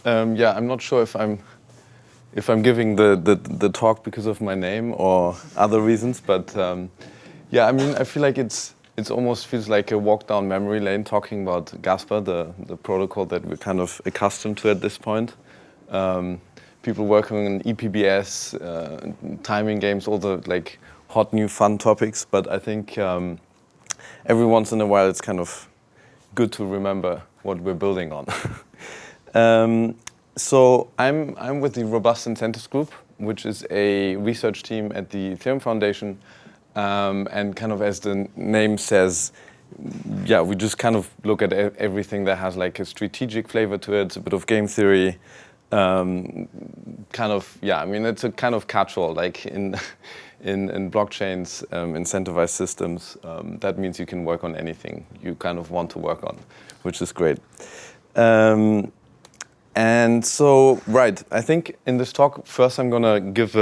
Yeah, I'm not sure if I'm giving the talk because of my name or other reasons, but yeah, I mean, I feel like it's almost feels like a walk down memory lane talking about Gasper, the protocol that we're kind of accustomed to at this point. People working on EPBS, timing games, all the like hot new fun topics, but I think every once in a while it's kind of good to remember what we're building on. So I'm with the Robust Incentives Group, which is a research team at the Ethereum Foundation, and kind of as the name says, yeah, we just kind of look at everything that has like a strategic flavor to it, a bit of game theory, kind of, yeah, I mean, it's a kind of catch-all, like in blockchains, incentivized systems, that means you can work on anything you kind of want to work on, which is great. And so, right, I think in this talk, first I'm gonna give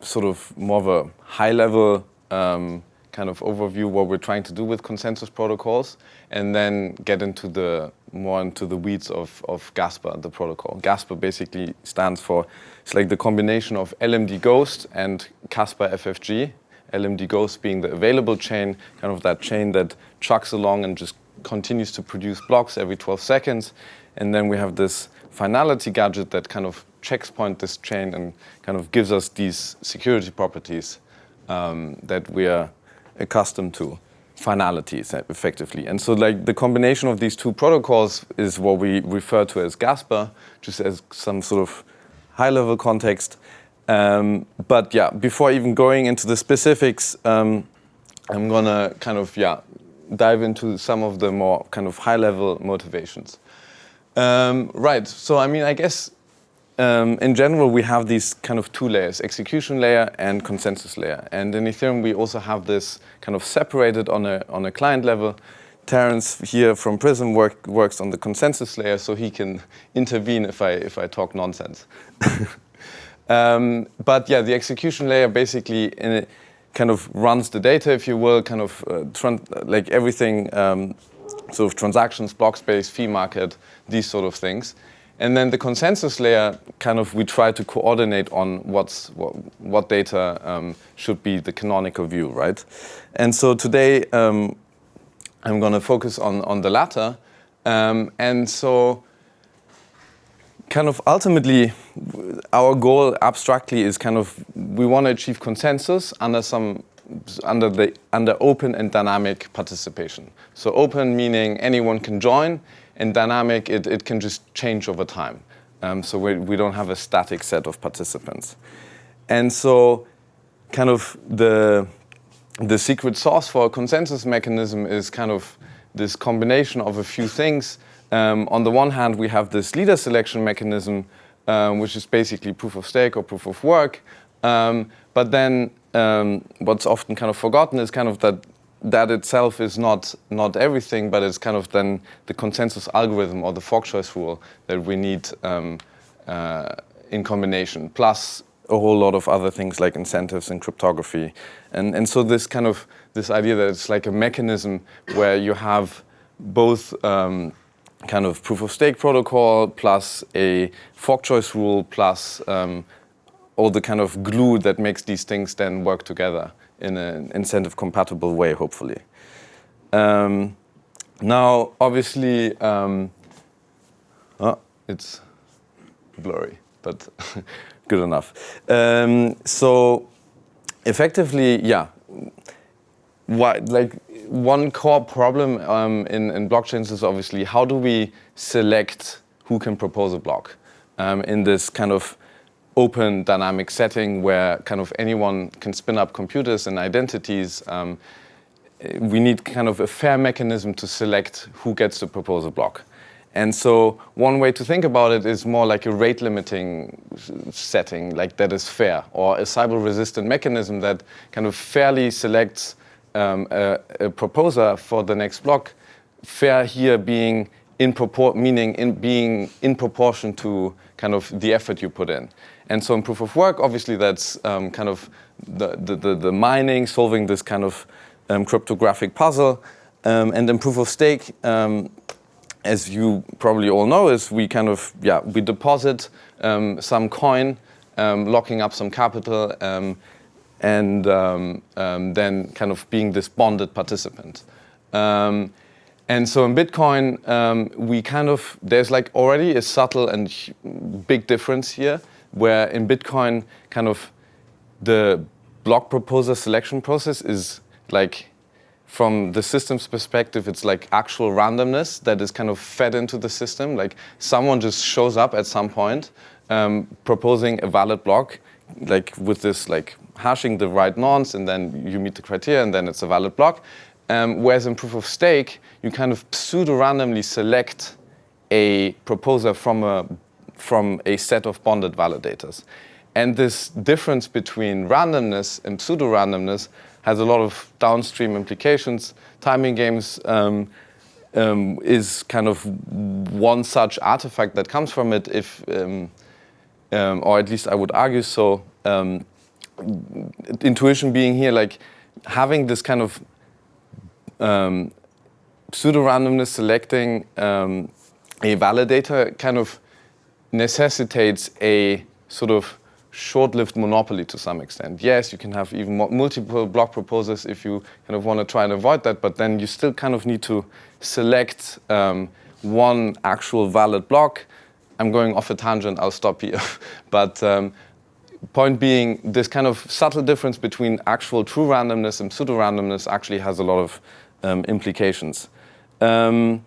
sort of more of a high-level kind of overview what we're trying to do with consensus protocols, and then get into more into the weeds of Gasper, the protocol. Gasper basically stands for, it's like the combination of LMD GHOST and Caspar FFG. LMD GHOST being the available chain, kind of that chain that chugs along and just continues to produce blocks every 12 seconds. And then we have this finality gadget that kind of checkpoints this chain and kind of gives us these security properties that we are accustomed to, finalities effectively. And so like the combination of these two protocols is what we refer to as Gasper, just as some sort of high-level context. But yeah, before even going into the specifics, I'm gonna kind of, yeah, dive into some of the more kind of high-level motivations. Right, so I mean, I guess in general, we have these kind of two layers, execution layer and consensus layer. And in Ethereum, we also have this kind of separated on a client level. Terence here from Prism works on the consensus layer, so he can intervene if I talk nonsense. But yeah, the execution layer basically kind of runs the data, if you will, kind of like everything, sort of transactions, block space, fee market, these sort of things. And then the consensus layer, kind of, we try to coordinate on what data should be the canonical view, right? And so today, I'm going to focus on the latter. And so, kind of ultimately, our goal abstractly is kind of, we want to achieve consensus under open and dynamic participation. So open meaning anyone can join, and dynamic, it can just change over time. So we don't have a static set of participants. And so kind of the secret sauce for a consensus mechanism is kind of this combination of a few things. On the one hand, we have this leader selection mechanism, which is basically proof of stake or proof of work. But then what's often kind of forgotten is kind of that itself is not everything, but it's kind of then the consensus algorithm or the fork choice rule that we need in combination, plus a whole lot of other things like incentives and cryptography. And so this idea that it's like a mechanism where you have both kind of proof of stake protocol plus a fork choice rule plus all the kind of glue that makes these things then work together in an incentive-compatible way, hopefully. Now, obviously, it's blurry, but good enough. So, effectively, yeah, one core problem in blockchains is obviously how do we select who can propose a block in this kind of open dynamic setting where kind of anyone can spin up computers and identities. We need kind of a fair mechanism to select who gets to propose a block. And so one way to think about it is more like a rate limiting setting, like that is fair, or a Sybil resistant mechanism that kind of fairly selects a proposer for the next block. Fair here being being in proportion to kind of the effort you put in. And so in proof of work, obviously that's kind of the mining, solving this kind of cryptographic puzzle. And in proof of stake, as you probably all know, is we kind of, we deposit some coin, locking up some capital, and then kind of being this bonded participant. And so in Bitcoin, we kind of, there's like already a subtle and big difference here, where in Bitcoin, kind of the block proposer selection process is like, from the system's perspective, it's like actual randomness that is kind of fed into the system. Like someone just shows up at some point, proposing a valid block, like with this like hashing the right nonce, and then you meet the criteria, and then it's a valid block. Whereas in proof of stake, you kind of pseudo-randomly select a proposer from a set of bonded validators. And this difference between randomness and pseudo-randomness has a lot of downstream implications. Timing games is kind of one such artifact that comes from it, if, or at least I would argue so. Intuition being here, like having this kind of pseudo-randomness selecting a validator kind of necessitates a sort of short-lived monopoly to some extent. Yes, you can have even multiple block proposers if you kind of want to try and avoid that, but then you still kind of need to select one actual valid block. I'm going off a tangent, I'll stop here. But point being, this kind of subtle difference between actual true randomness and pseudo-randomness actually has a lot of implications. Then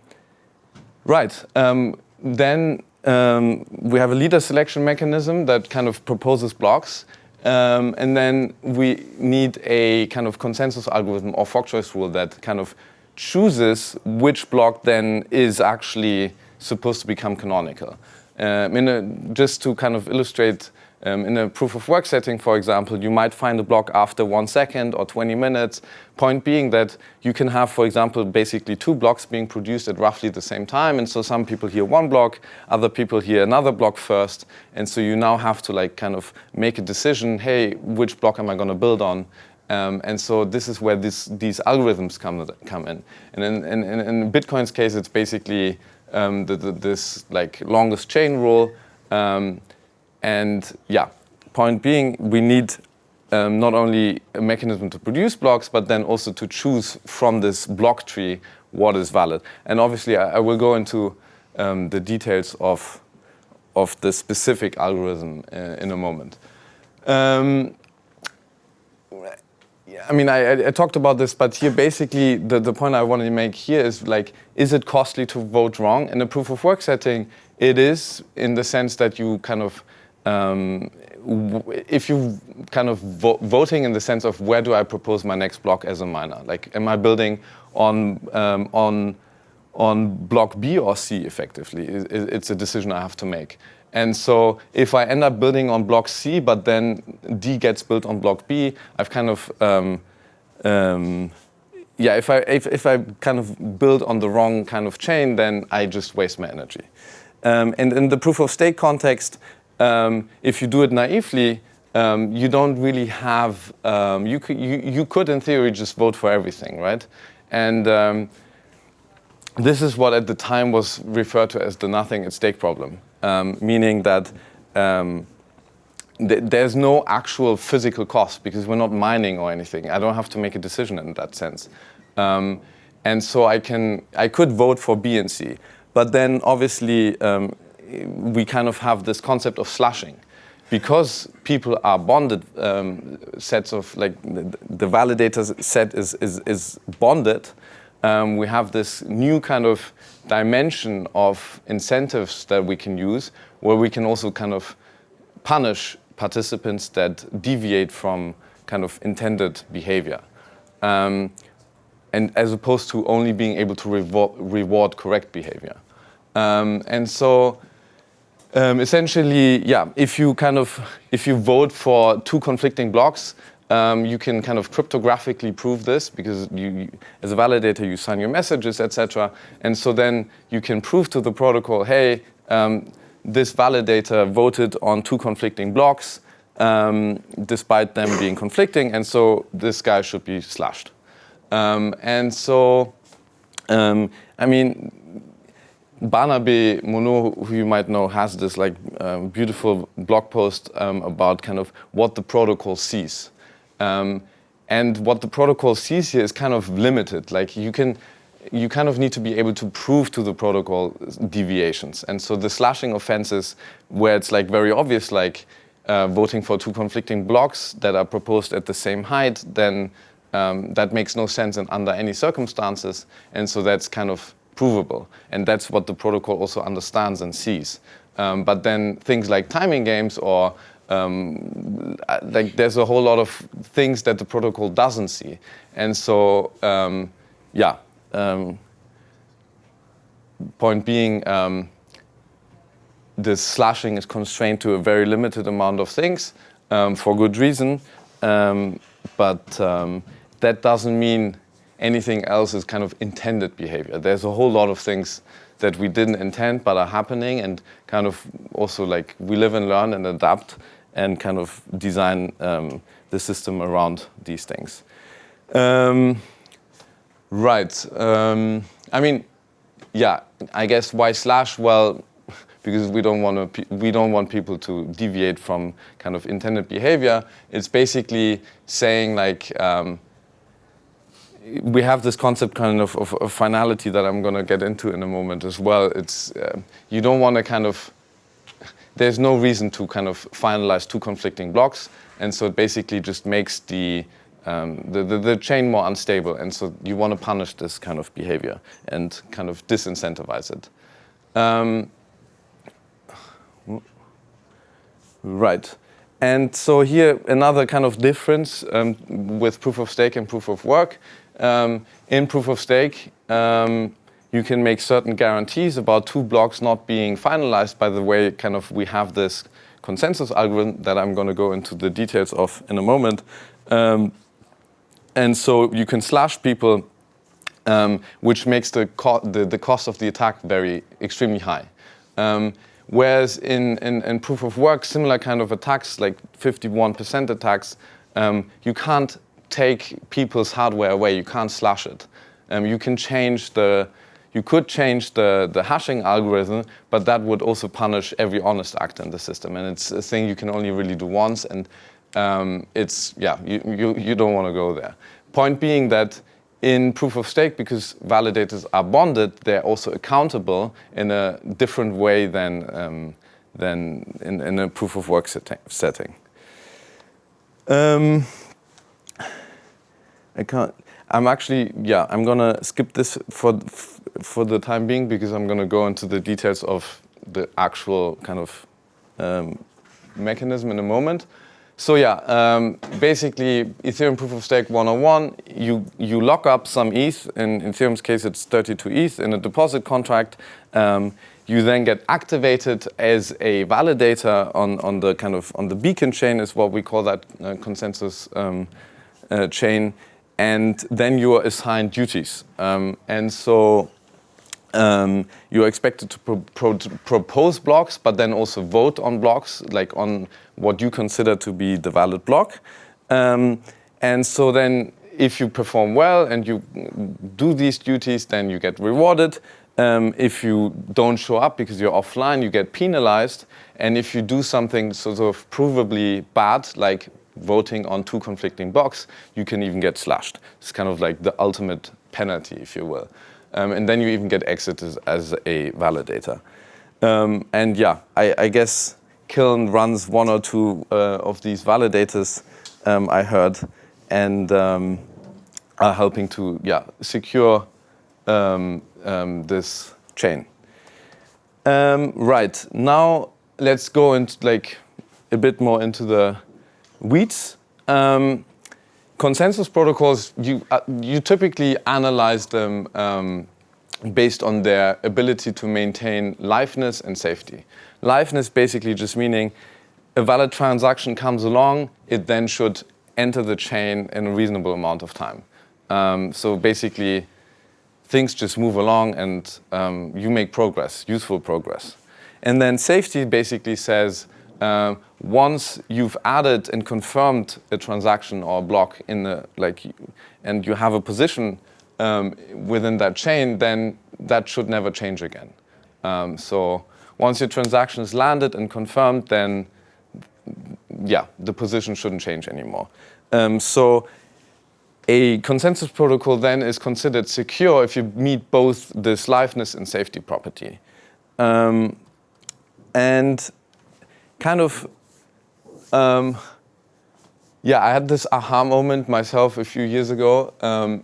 we have a leader selection mechanism that kind of proposes blocks, and then we need a kind of consensus algorithm or fork choice rule that kind of chooses which block then is actually supposed to become canonical. Just to kind of illustrate, in a proof of work setting, for example, you might find a block after 1 second or 20 minutes. Point being that you can have, for example, basically 2 blocks being produced at roughly the same time. And so some people hear 1 block, other people hear another block first. And so you now have to like kind of make a decision, hey, which block am I going to build on? And so this is where these algorithms come in. And in Bitcoin's case, it's basically this like longest chain rule. And point being, we need not only a mechanism to produce blocks, but then also to choose from this block tree what is valid. And obviously, I will go into the details of the specific algorithm in a moment. I talked about this, but here basically the point I wanted to make here is like, is it costly to vote wrong? In a proof of work setting, it is, in the sense that you kind of if you kind of voting in the sense of where do I propose my next block as a miner? Like, am I building on block B or C effectively? It's a decision I have to make. And so if I end up building on block C, but then D gets built on block B, I've kind of if I kind of build on the wrong kind of chain, then I just waste my energy. And in the proof of stake context, if you do it naively, you don't really have, you could in theory just vote for everything, right? And this is what at the time was referred to as the nothing at stake problem, meaning that there's no actual physical cost because we're not mining or anything. I don't have to make a decision in that sense. And so I could vote for B and C, but then obviously, we kind of have this concept of slushing. Because people are bonded sets of, like, the validator set is bonded, we have this new kind of dimension of incentives that we can use, where we can also kind of punish participants that deviate from kind of intended behavior. And as opposed to only being able to reward correct behavior. And so, essentially, if you vote for 2 conflicting blocks, you can kind of cryptographically prove this because you, as a validator, you sign your messages, etc. And so then you can prove to the protocol, hey, this validator voted on 2 conflicting blocks, despite them being conflicting, and so this guy should be slashed. And so, Barnaby Monod, who you might know, has this like beautiful blog post about kind of what the protocol sees. And what the protocol sees here is kind of limited. Like you kind of need to be able to prove to the protocol deviations. And so the slashing offenses, where it's like very obvious, like voting for two conflicting blocks that are proposed at the same height, then that makes no sense under any circumstances. And so that's kind of provable. And that's what the protocol also understands and sees. But then things like timing games or like there's a whole lot of things that the protocol doesn't see. And so, point being, the slashing is constrained to a very limited amount of things for good reason. But that doesn't mean anything else is kind of intended behavior. There's a whole lot of things that we didn't intend but are happening, and kind of also like we live and learn and adapt and kind of design the system around these things. Right. I mean, yeah. I guess why slash? Well, because we don't want people to deviate from kind of intended behavior. It's basically saying like we have this concept kind of finality that I'm going to get into in a moment as well. It's you don't want to kind of. There's no reason to kind of finalize two conflicting blocks, and so it basically just makes the chain more unstable, and so you want to punish this kind of behavior and kind of disincentivize it. Right. And so here another kind of difference with proof of stake and proof of work. In proof of stake, you can make certain guarantees about two blocks not being finalized by the way kind of we have this consensus algorithm that I'm going to go into the details of in a moment. And so you can slash people, which makes the cost of the attack very extremely high. Whereas in proof of work, similar kind of attacks, like 51% attacks, you can't take people's hardware away. You can't slash it. You could change the hashing algorithm, but that would also punish every honest actor in the system. And it's a thing you can only really do once, and you don't want to go there. Point being that in proof of stake, because validators are bonded, they're also accountable in a different way than in a proof of work setting. I'm gonna skip this for the time being because I'm gonna go into the details of the actual kind of mechanism in a moment. So basically Ethereum proof of stake 101, you lock up some ETH. In Ethereum's case, it's 32 ETH in a deposit contract. You then get activated as a validator on the beacon chain, is what we call that consensus chain, and then you are assigned duties. And so you're expected to propose blocks, but then also vote on blocks, like on what you consider to be the valid block. And so then if you perform well and you do these duties, then you get rewarded. If you don't show up because you're offline, you get penalized. And if you do something sort of provably bad, like voting on two conflicting blocks, you can even get slashed. It's kind of like the ultimate penalty, if you will. And then you even get exited as a validator. I guess Kiln runs one or two of these validators, I heard, and are helping to secure this chain. Right, now let's go into like a bit more into the weeds. Consensus protocols, you typically analyze them based on their ability to maintain liveness and safety. Liveness basically just meaning a valid transaction comes along, it then should enter the chain in a reasonable amount of time. So basically, things just move along and you make progress, useful progress. And then safety basically says, once you've added and confirmed a transaction or a block and you have a position within that chain, then that should never change again. So once your transaction is landed and confirmed, then yeah, the position shouldn't change anymore. So a consensus protocol then is considered secure if you meet both this liveness and safety property. And kind of, yeah, I had this aha moment myself a few years ago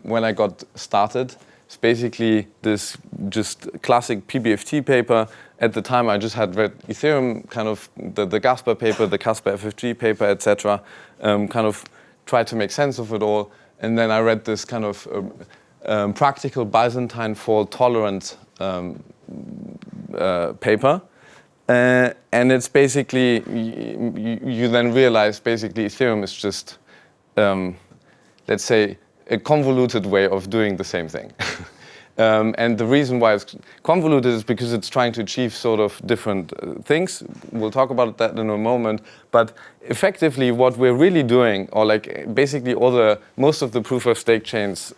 when I got started. It's basically this just classic PBFT paper. At the time, I just had read Ethereum, kind of the Gasper paper, the Casper FFG paper, etc. Kind of tried to make sense of it all. And then I read this kind of practical Byzantine fault tolerant paper. And it's basically, you then realize basically Ethereum is just, let's say, a convoluted way of doing the same thing. And the reason why it's convoluted is because it's trying to achieve sort of different things. We'll talk about that in a moment. But effectively, what we're really doing, or like basically most of the proof of stake chains,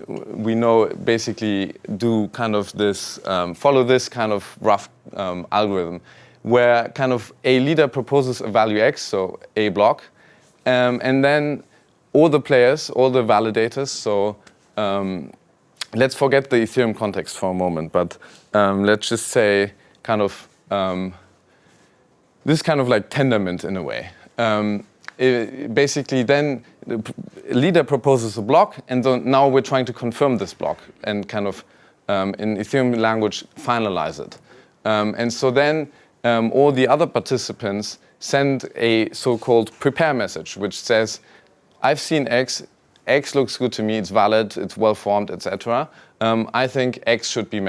we know basically do kind of this, follow this kind of rough algorithm, where kind of a leader proposes a value X, so a block, and then all the players, all the validators, so let's forget the Ethereum context for a moment, but let's just say kind of this kind of like Tendermint in a way. Basically then the leader proposes a block, and now we're trying to confirm this block and kind of, in Ethereum language, finalize it. And so then all the other participants send a so-called prepare message, which says, I've seen X looks good to me, it's valid, it's well-formed, etc. I think X should be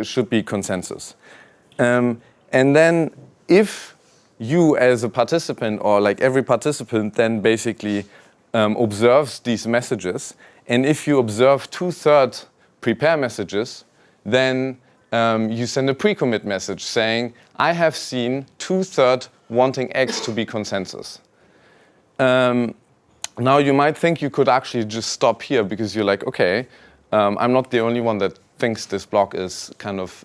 should be consensus. And then if you as a participant, or like every participant, then basically observes these messages, and if you observe 2/3 prepare messages, then you send a pre-commit message saying, I have seen 2/3 wanting X to be consensus. Now you might think you could actually just stop here because you're like, okay, I'm not the only one that thinks this block is kind of,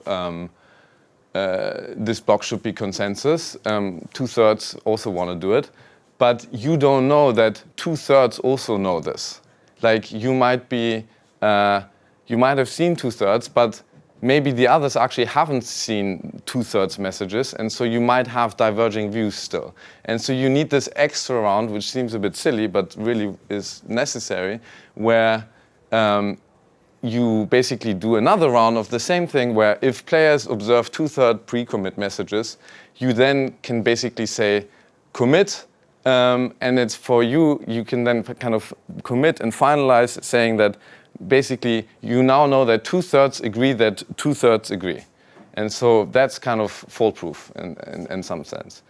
this block should be consensus. 2/3 also want to do it. But you don't know that 2/3 also know this. Like you might have seen 2/3, but maybe the others actually haven't seen 2/3 messages, and so you might have diverging views still. And so you need this extra round, which seems a bit silly, but really is necessary, where you basically do another round of the same thing, where if players observe 2/3 pre-commit messages, you then can basically say commit, and it's for you, you can then kind of commit and finalize, saying that basically, you now know that 2/3 agree that 2/3 agree. And so that's kind of foolproof in some sense.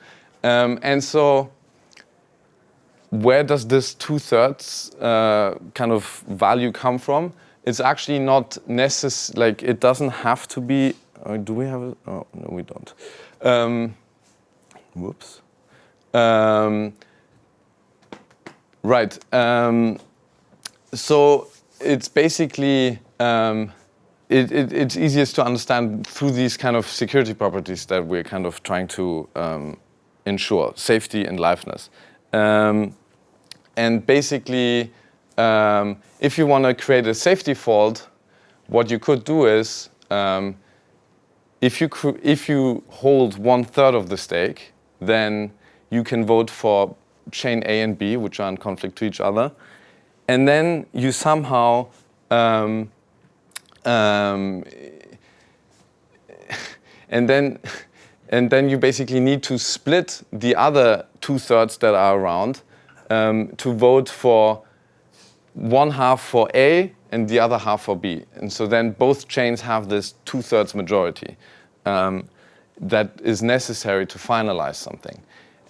And so where does this 2/3 kind of value come from? It's actually not necessary, like it doesn't have to be, do we have it? Oh, no, we don't. Whoops. Right. So it's basically, it's easiest to understand through these kind of security properties that we're kind of trying to ensure, safety and liveness. And basically, if you want to create a safety fault, what you could do is, if you hold 1/3 of the stake, then you can vote for chain A and B, which are in conflict to each other. And then you somehow, and then you basically need to split the other 2/3 that are around to vote for one half for A and the other half for B. And so then both chains have this 2/3 majority that is necessary to finalize something.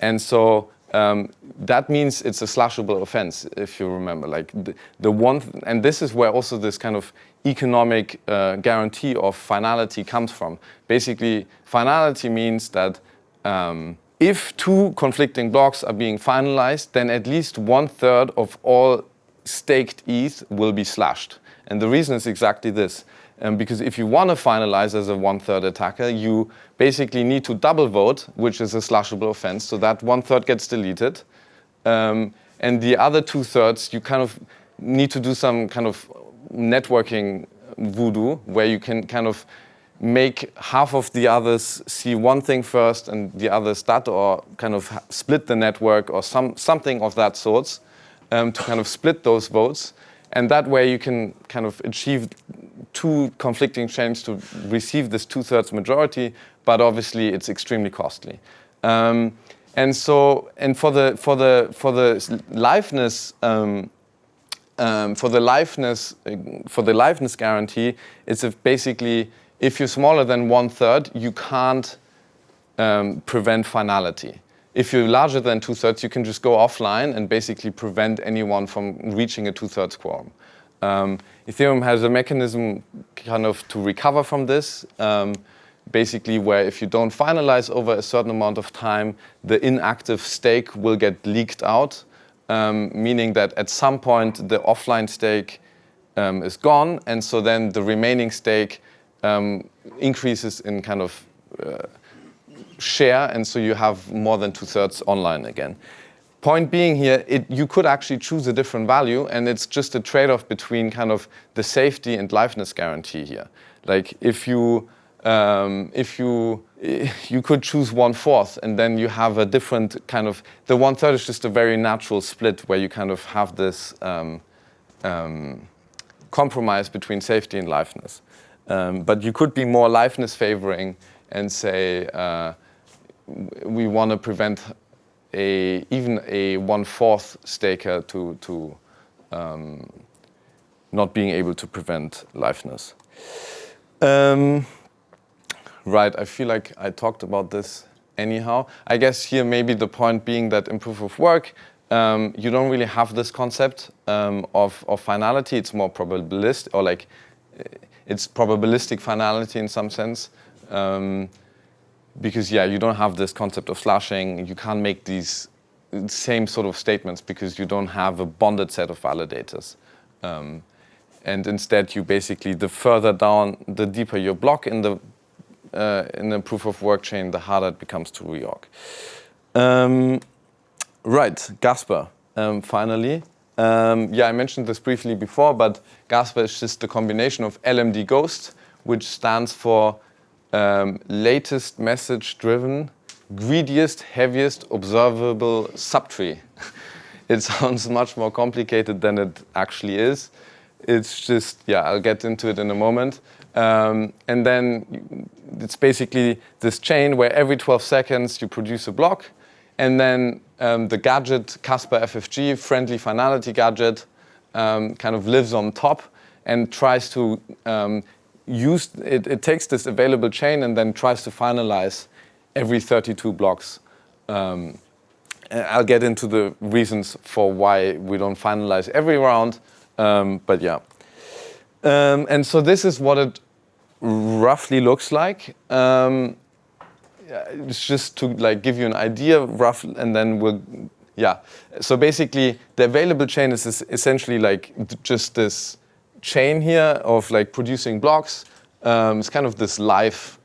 And so that means it's a slashable offense, if you remember. Like the one, and this is where also this kind of economic guarantee of finality comes from. Basically, finality means that if 2 conflicting blocks are being finalized, then at least 1/3 of all staked ETH will be slashed. And the reason is exactly this. Because if you want to finalize as a 1/3 attacker, you basically need to double vote, which is a slushable offense, so that 1/3 gets deleted. And the other 2/3, you kind of need to do some kind of networking voodoo, where you can kind of make half of the others see one thing first and the others that, or kind of split the network or something of that sort, to kind of split those votes. And that way you can kind of achieve two conflicting chains to receive this 2/3 majority, but obviously it's extremely costly. And for the liveness guarantee, it's basically, if you're smaller than 1/3, you can't prevent finality. If you're larger than 2/3, you can just go offline and basically prevent anyone from reaching a 2/3 quorum. Ethereum has a mechanism kind of to recover from this, basically where if you don't finalize over a certain amount of time, the inactive stake will get leaked out, meaning that at some point the offline stake is gone, and so then the remaining stake increases in kind of share, and so you have more than 2/3 online again. Point being here, you could actually choose a different value, and it's just a trade-off between kind of the safety and liveness guarantee here. Like if you could choose 1/4, and then you have a different kind of, the 1/3 is just a very natural split where you kind of have this compromise between safety and liveness. But you could be more liveness favoring and say we want to prevent even a 1/4 staker to not being able to prevent liveness. Right, I feel like I talked about this anyhow. I guess here maybe the point being that in proof of work, you don't really have this concept of finality. It's more probabilistic, or like it's probabilistic finality in some sense. Because yeah, you don't have this concept of slashing. You can't make these same sort of statements because you don't have a bonded set of validators. And instead, you basically, the further down, the deeper your block in the proof of work chain, the harder it becomes to reorg. Right, Gasper, finally. Yeah, I mentioned this briefly before, but Gasper is just the combination of LMD GHOST, which stands for latest message-driven, greediest, heaviest observable subtree. It sounds much more complicated than it actually is. It's just, yeah, I'll get into it in a moment. And then it's basically this chain where every 12 seconds you produce a block, and then the gadget Casper FFG, friendly finality gadget, kind of lives on top and tries to it takes this available chain and then tries to finalize every 32 blocks. I'll get into the reasons for why we don't finalize every round, but yeah. And so this is what it roughly looks like. It's just to like give you an idea, rough, and then we'll, yeah. So basically, the available chain is essentially like just this chain here of like producing blocks. It's kind of this live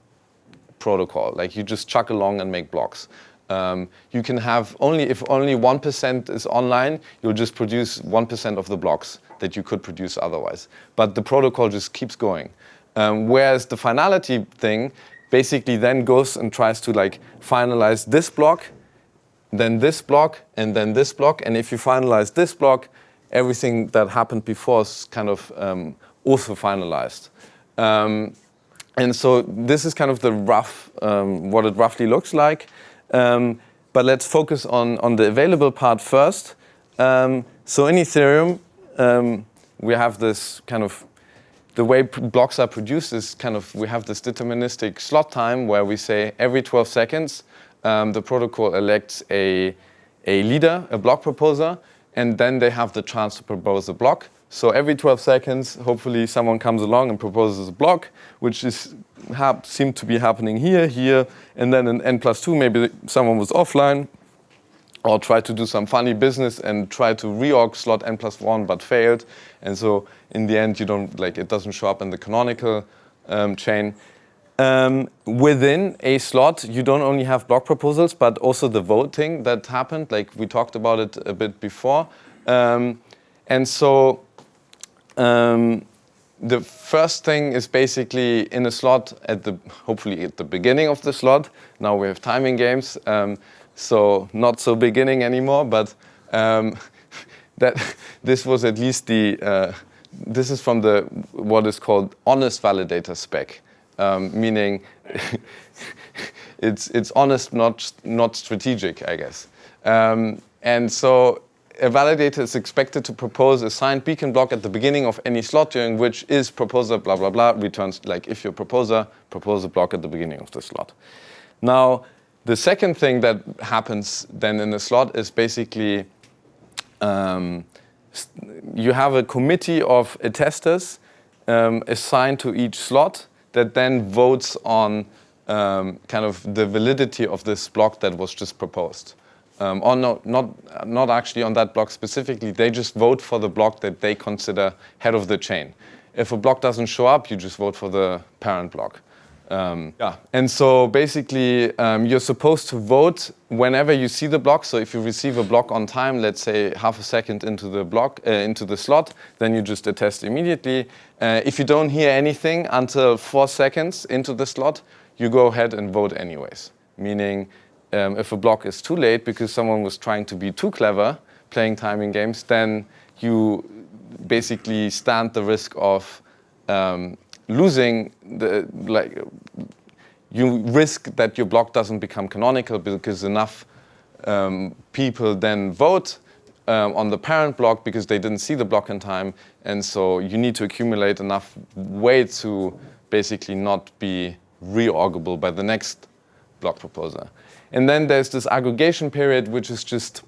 protocol. Like you just chuck along and make blocks. You can have if only 1% is online, you'll just produce 1% of the blocks that you could produce otherwise. But the protocol just keeps going. Whereas the finality thing basically then goes and tries to like finalize this block, then this block, and then this block. And if you finalize this block, everything that happened before is kind of also finalized. And so this is kind of the rough, what it roughly looks like. But let's focus on the available part first. So in Ethereum, we have this kind of, the way blocks are produced is kind of, we have this deterministic slot time where we say every 12 seconds, the protocol elects a leader, a block proposer, and then they have the chance to propose a block. So every 12 seconds, hopefully someone comes along and proposes a block, which seemed to be happening here, and then in N+2, maybe someone was offline, or tried to do some funny business and tried to reorg slot n+1 but failed. And so in the end, you don't it doesn't show up in the canonical chain. Within a slot, you don't only have block proposals, but also the voting that happened. Like we talked about it a bit before. And so the first thing is basically in a slot hopefully at the beginning of the slot. Now we have timing games, so not so beginning anymore. But that this was at least this is from what is called honest validator spec, meaning it's honest, not strategic, I guess. And so a validator is expected to propose a signed beacon block at the beginning of any slot during which is proposer blah blah blah returns, like if you're proposer, propose a block at the beginning of the slot. Now the second thing that happens then in the slot is basically you have a committee of attesters assigned to each slot that then votes on kind of the validity of this block that was just proposed. Or not actually on that block specifically, they just vote for the block that they consider head of the chain. If a block doesn't show up, you just vote for the parent block. And so basically, you're supposed to vote whenever you see the block. So if you receive a block on time, let's say half a second into the block, into the slot, then you just attest immediately. If you don't hear anything until 4 seconds into the slot, you go ahead and vote anyways. Meaning, if a block is too late because someone was trying to be too clever playing timing games, then you basically stand the risk of losing you risk that your block doesn't become canonical because enough people then vote on the parent block because they didn't see the block in time, and so you need to accumulate enough weight to basically not be reorgable by the next block proposer. And then there's this aggregation period, which is just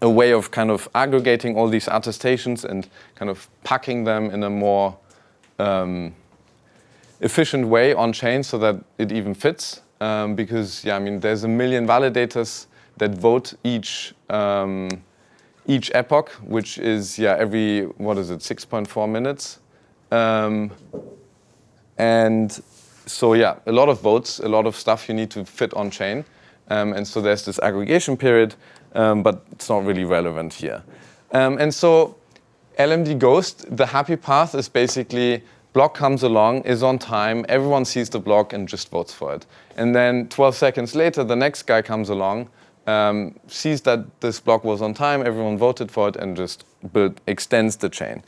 a way of kind of aggregating all these attestations and kind of packing them in a more efficient way on chain so that it even fits. Because there's a million validators that vote each epoch, which is every 6.4 minutes. And so a lot of votes, a lot of stuff you need to fit on chain. And so there's this aggregation period, but it's not really relevant here. And so LMD GHOST, the happy path is basically block comes along, is on time, everyone sees the block and just votes for it. And then 12 seconds later, the next guy comes along, sees that this block was on time, everyone voted for it, and just extends the chain.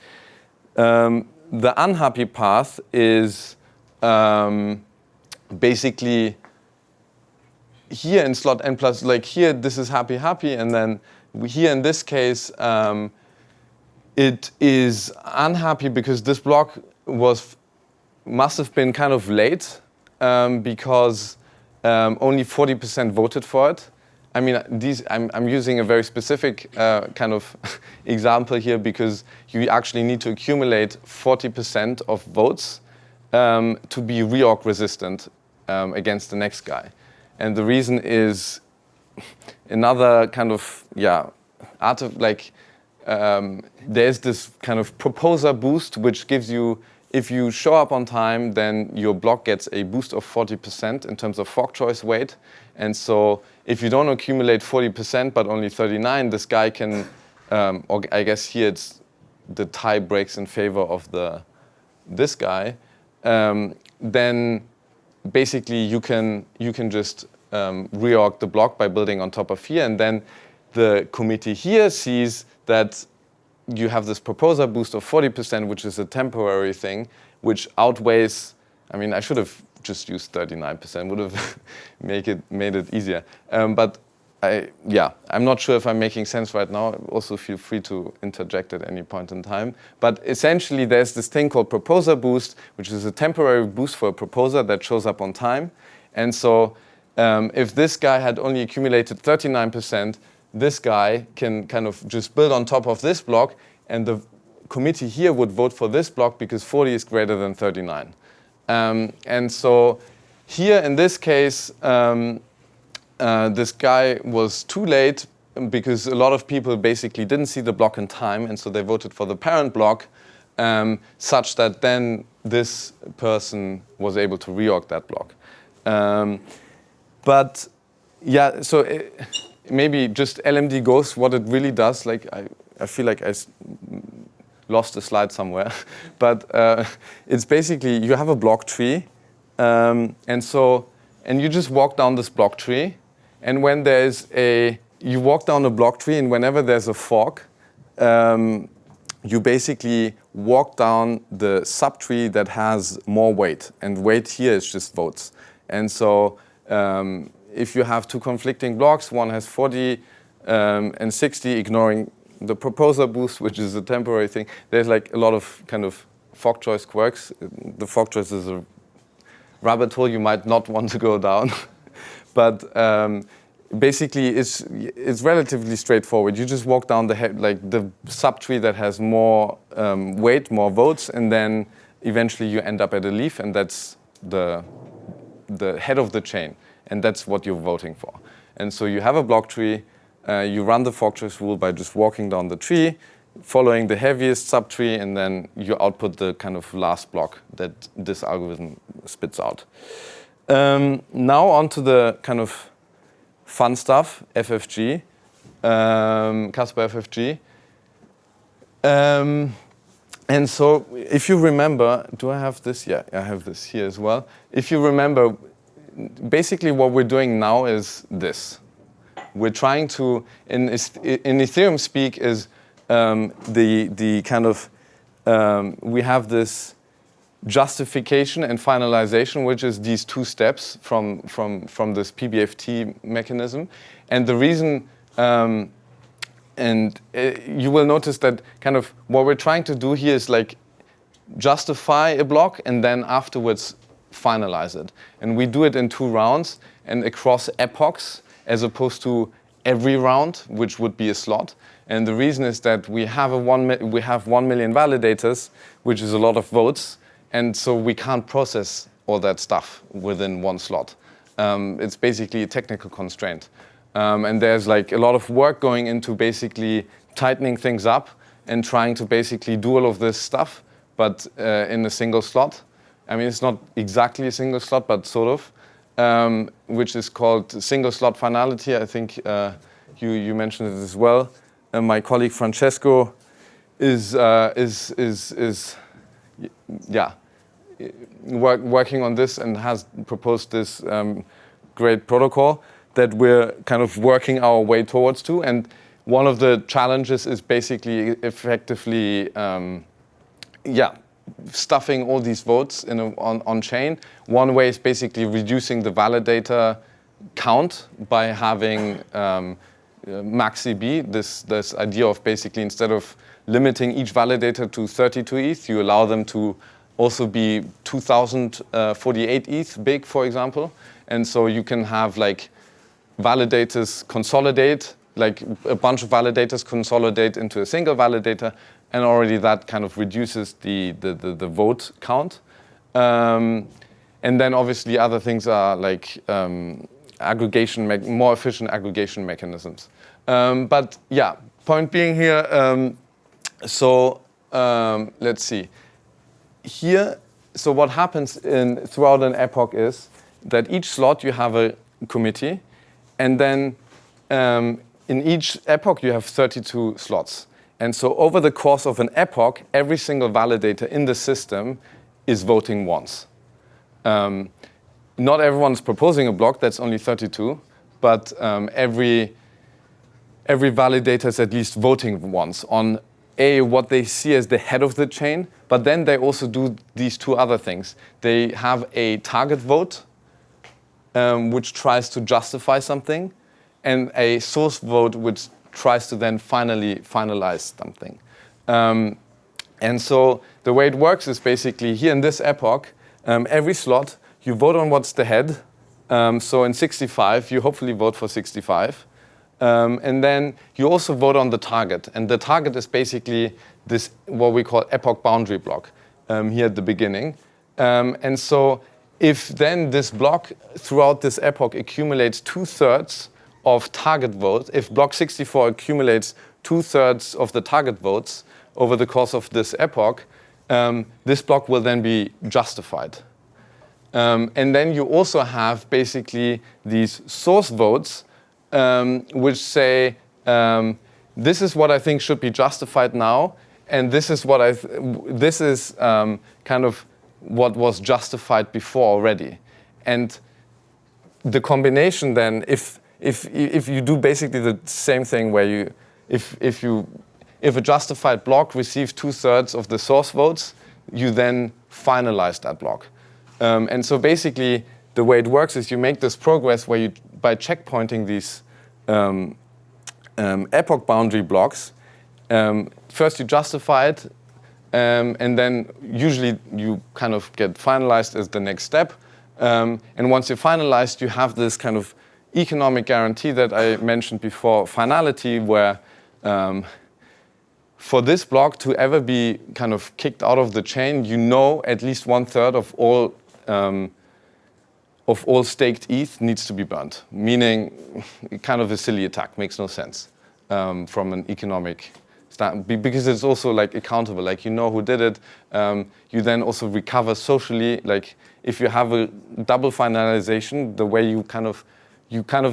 The unhappy path is basically here in slot n+, like here, this is happy, and then here in this case, it is unhappy because this block must have been kind of late because only 40% voted for it. I mean, I'm using a very specific kind of example here because you actually need to accumulate 40% of votes to be reorg resistant against the next guy. And the reason is another kind of, there's this kind of proposer boost, which gives you, if you show up on time, then your block gets a boost of 40% in terms of fork choice weight. And so if you don't accumulate 40%, but only 39, this guy can, or I guess here it's the tie breaks in favor of this guy, then basically you can just reorg the block by building on top of here, and then the committee here sees that you have this proposer boost of 40%, which is a temporary thing, which outweighs, I should have just used 39%, would have made it easier. But I'm not sure if I'm making sense right now. Also feel free to interject at any point in time. But essentially there's this thing called proposer boost, which is a temporary boost for a proposer that shows up on time. And so if this guy had only accumulated 39%, this guy can kind of just build on top of this block, and the committee here would vote for this block because 40 is greater than 39. And so here in this case, this guy was too late because a lot of people basically didn't see the block in time, and so they voted for the parent block, such that then this person was able to reorg that block. But yeah, so maybe just LMD GHOST, what it really does, like I feel like I lost a slide somewhere, but it's basically you have a block tree, and you just walk down this block tree, and when you walk down a block tree, and whenever there's a fork, you basically walk down the subtree that has more weight, and weight here is just votes. And so if you have two conflicting blocks, one has 40 and 60, ignoring the proposer boost, which is a temporary thing, there's like a lot of kind of fork choice quirks. The fork choice is a rabbit hole you might not want to go down. But basically, it's relatively straightforward. You just walk down the subtree that has more weight, more votes, and then eventually you end up at a leaf, and that's the head of the chain, and that's what you're voting for. And so you have a block tree. You run the fork choice rule by just walking down the tree, following the heaviest subtree, and then you output the kind of last block that this algorithm spits out. Now onto the kind of fun stuff, FFG, Caspar FFG. And so if you remember, do I have this? Yeah, I have this here as well. If you remember, basically what we're doing now is this. We're trying to, in Ethereum speak, is the kind of, we have this justification and finalization, which is these two steps from this PBFT mechanism. And the reason, you will notice that kind of what we're trying to do here is like justify a block and then afterwards finalize it. And we do it in 2 rounds and across epochs, as opposed to every round, which would be a slot. And the reason is that we have 1 million validators, which is a lot of votes, and so we can't process all that stuff within 1 slot. It's basically a technical constraint. And there's like a lot of work going into basically tightening things up and trying to basically do all of this stuff, but in a single slot. I mean, it's not exactly a single slot, but sort of. Which is called single slot finality. I think you mentioned it as well. My colleague Francesco is working on this and has proposed this great protocol that we're kind of working our way towards to. And one of the challenges is basically effectively, stuffing all these votes on chain. One way is basically reducing the validator count by having maxi-B, this idea of basically instead of limiting each validator to 32 ETH, you allow them to also be 2048 ETH big, for example. And so you can have like validators consolidate, like a bunch of validators consolidate into a single validator, and already that kind of reduces the vote count. And then obviously other things are like aggregation, more efficient aggregation mechanisms. But yeah, point being here, let's see. Here, so what happens throughout an epoch is that each slot you have a committee, and then in each epoch you have 32 slots. And so over the course of an epoch, every single validator in the system is voting once. Not everyone's proposing a block, that's only 32, but every validator is at least voting once on what they see as the head of the chain, but then they also do these 2 other things. They have a target vote, which tries to justify something, and a source vote, which tries to then finalize something. And so the way it works is basically here in this epoch, every slot, you vote on what's the head. So in 65, you hopefully vote for 65. And then you also vote on the target. And the target is basically this, what we call epoch boundary block here at the beginning. And so if then this block throughout this epoch accumulates 2/3 of target votes, if block 64 accumulates 2/3 of the target votes over the course of this epoch, this block will then be justified. And then you also have basically these source votes, which say, this is what I think should be justified now, and this is what kind of what was justified before already. And the combination then, if you do basically the same thing where if a justified block receives 2/3 of the source votes, you then finalize that block. And so basically, the way it works is you make this progress where you, by checkpointing these epoch boundary blocks, first you justify it, and then usually you kind of get finalized as the next step. And once you're finalized, you have this kind of economic guarantee that I mentioned before, finality, where for this block to ever be kind of kicked out of the chain, you know at least 1/3 of all staked ETH needs to be burnt, meaning kind of a silly attack, makes no sense from an economic standpoint, because it's also like accountable, like you know who did it. You then also recover socially, like if you have a double finalization, the way you kind of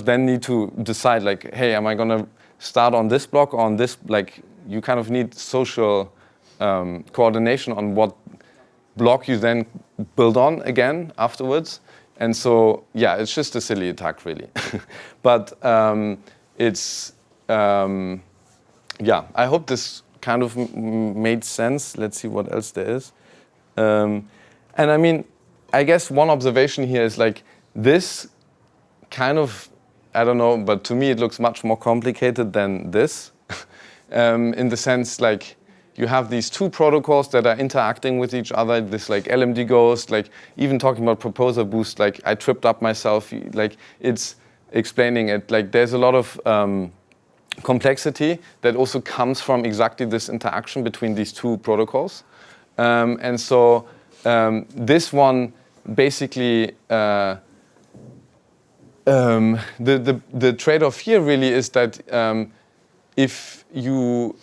then need to decide, like, hey, am I gonna start on this block or on this? Like, you kind of need social coordination on what block you then build on again afterwards. And so, yeah, it's just a silly attack, really. But yeah, I hope this kind of made sense. Let's see what else there is. And I mean, I guess one observation here is like this kind of, I don't know, but to me it looks much more complicated than this. In the sense, like, you have these two protocols that are interacting with each other, this like LMD GHOST, like even talking about proposer boost, like I tripped up myself, like it's explaining it, like there's a lot of complexity that also comes from exactly this interaction between these two protocols. And so this one basically, the trade-off here really is that if you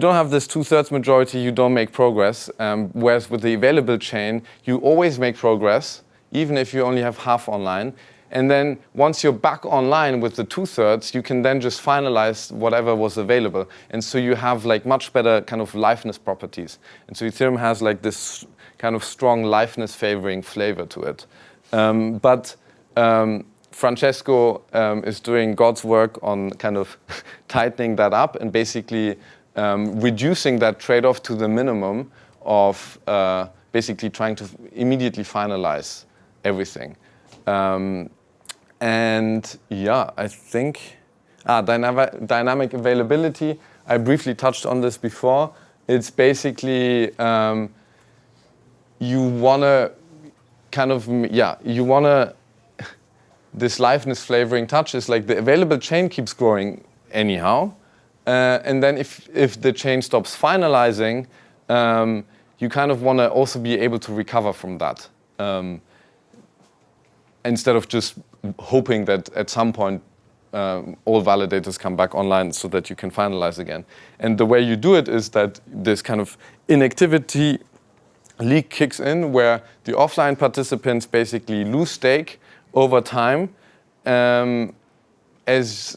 don't have this 2/3 majority, you don't make progress. Whereas with the available chain, you always make progress, even if you only have half online. And then once you're back online with the 2/3, you can then just finalize whatever was available. And so you have like much better kind of liveness properties. And so Ethereum has like this kind of strong liveness favoring flavor to it. But Francesco is doing God's work on kind of tightening that up and basically reducing that trade-off to the minimum of basically trying to immediately finalize everything. And yeah, I think dynamic availability, I briefly touched on this before. It's basically you want to kind of, this liveness flavoring touch is like the available chain keeps growing anyhow. And then if the chain stops finalizing, you kind of want to also be able to recover from that. Instead of just hoping that at some point all validators come back online so that you can finalize again. And the way you do it is that this kind of inactivity leak kicks in where the offline participants basically lose stake over time, as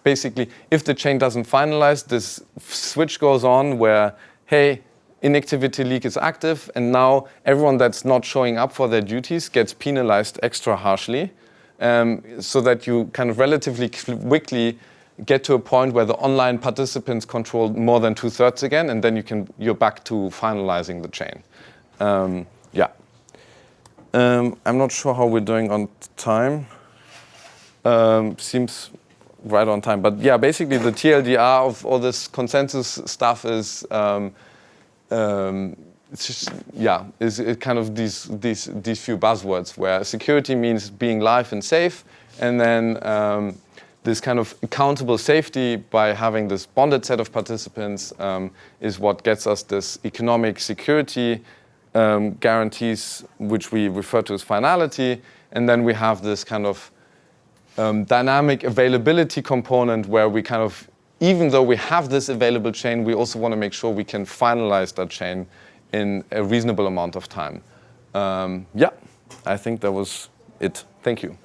basically, if the chain doesn't finalize, this switch goes on where, hey, inactivity leak is active, and now everyone that's not showing up for their duties gets penalized extra harshly, so that you kind of relatively quickly get to a point where the online participants control more than 2/3 again, and then you're back to finalizing the chain. I'm not sure how we're doing on time. Seems right on time. But yeah, basically the TLDR of all this consensus stuff is, it's just, is it kind of these few buzzwords where security means being live and safe, and then this kind of accountable safety by having this bonded set of participants is what gets us this economic security guarantees, which we refer to as finality, and then we have this kind of dynamic availability component where we kind of, even though we have this available chain, we also want to make sure we can finalize that chain in a reasonable amount of time. Yeah, I think that was it. Thank you.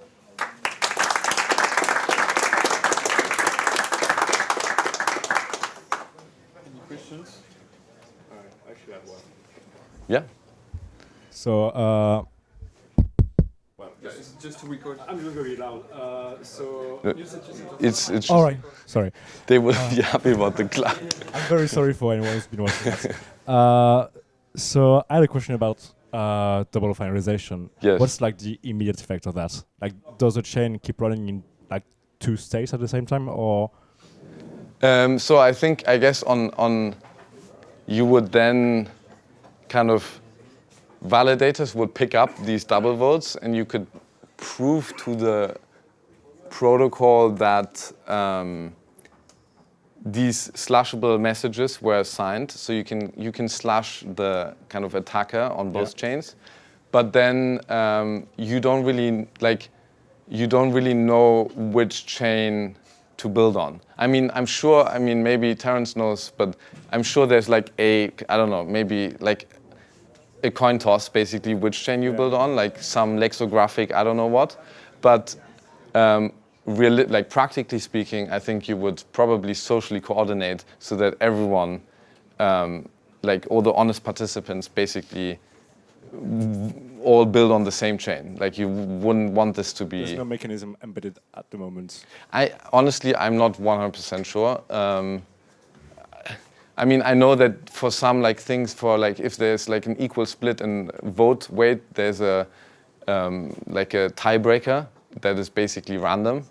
Any questions? Actually, I have one. Yeah. So, Well, just to record. I'm just going to be loud. So, you said It's all right. Sorry. They will be happy about the clap. I'm very sorry for anyone who's been watching this. So I had a question about double finalization. Yes. What's like the immediate effect of that? Like, does the chain keep running in like 2 states at the same time, or? So I guess on you would then kind of validators would pick up these double votes, and you could prove to the protocol that these slashable messages were signed. So you can slash the kind of attacker on both chains, but then you don't really know which chain to build on. I mean, I'm sure. I mean, maybe Terence knows, but I'm sure there's like I don't know, maybe like a coin toss, basically, which chain you build on, like some lexicographic, I don't know what. But like practically speaking, I think you would probably socially coordinate so that everyone, like all the honest participants, basically all build on the same chain. Like you wouldn't want this to be. There's no mechanism embedded at the moment. Honestly, I'm not 100% sure. I mean, I know that for some like things, for like if there's like an equal split in vote weight, there's a like a tiebreaker that is basically random.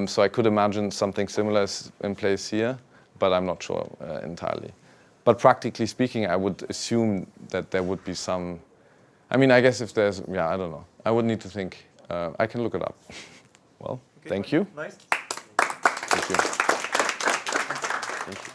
So I could imagine something similar is in place here, but I'm not sure entirely. But practically speaking, I would assume that there would be some. I mean, I guess if there's, I don't know. I would need to think. I can look it up. Well, okay, thank you. Nice. Thank you. Thank you.